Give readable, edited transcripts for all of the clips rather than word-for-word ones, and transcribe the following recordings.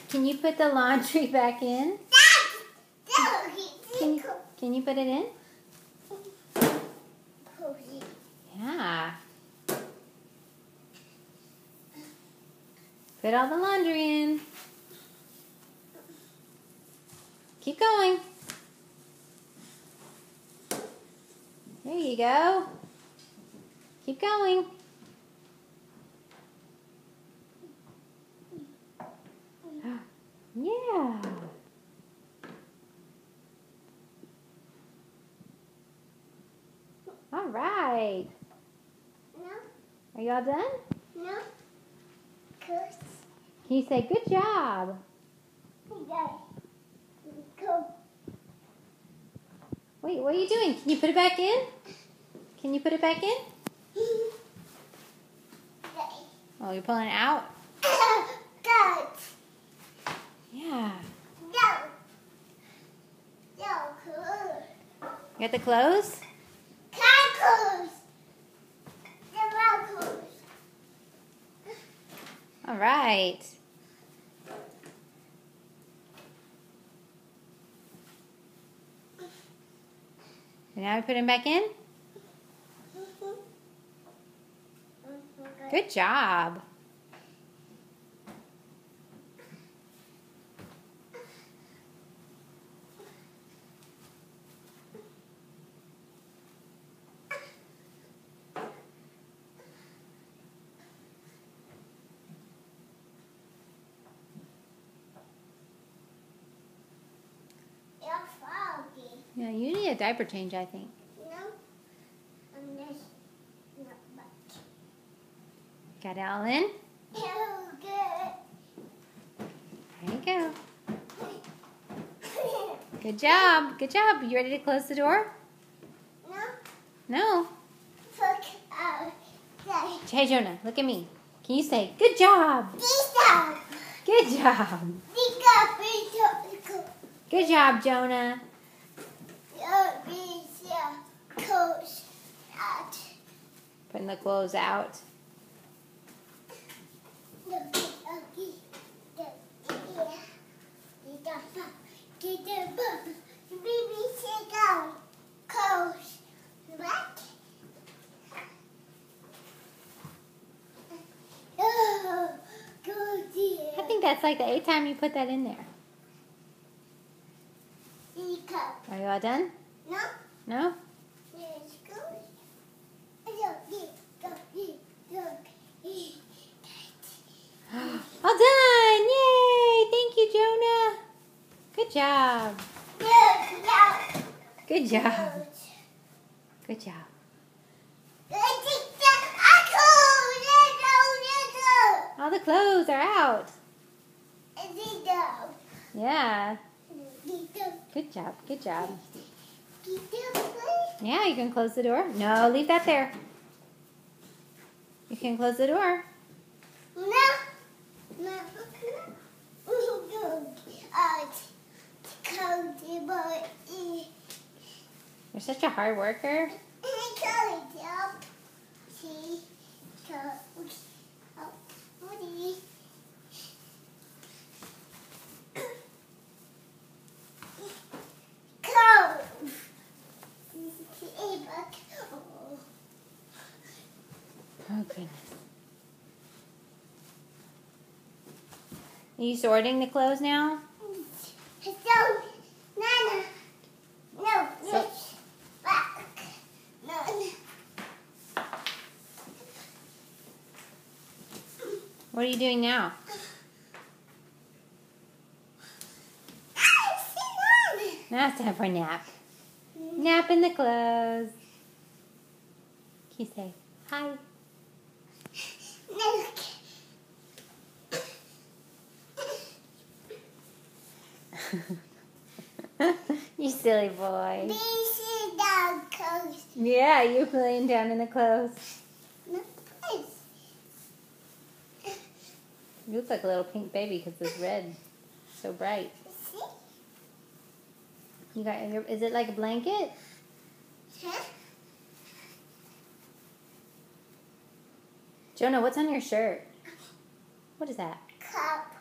Can you put the laundry back in? Can you put it in? Yeah. Put all the laundry in. Keep going. There you go. Keep going. Yeah. All right. No. Are you all done? No. Good. Can you say good job? Go. Wait, what are you doing? Can you put it back in? Can you put it back in? Oh, you're pulling it out? Good. Yeah. No. No. Good. You got the clothes? Close. The close. All right. And now we put him back in? Good job. You're foggy. Yeah, you need a diaper change, I think. No. Unless not much. Got it all in? Oh, good. There you go. Good job. Good job. You ready to close the door? No. No. Look out. Hey, Jonah, look at me. Can you say, good job? Good job. Good job, Jonah. Putting the clothes out. I think that's like the 8th time you put that in there. Are you all done? No. No? All done! Yay! Thank you, Jonah. Good job. Good job. Good job. All the clothes are out. Yeah. Good job. Good job. Yeah, you can close the door. No, leave that there. You can close the door. You're such a hard worker. Oh, goodness. Are you sorting the clothes now? What are you doing now? Now it's time for a nap. Nap in the clothes. Can you say hi? You silly boy. Yeah, you're laying down in the clothes. You look like a little pink baby because it's red. So bright. You got is it like a blanket? Jonah, what's on your shirt? What is that? Cup.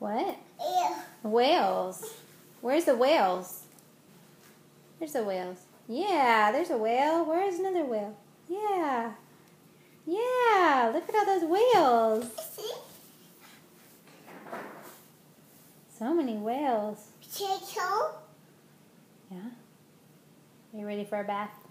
What? Ew. Whales. Where's the whales? There's the whales. Yeah, there's a whale. Where's another whale? Yeah. Yeah, look at all those whales. See? So many whales. Potato. Yeah. Are you ready for a bath?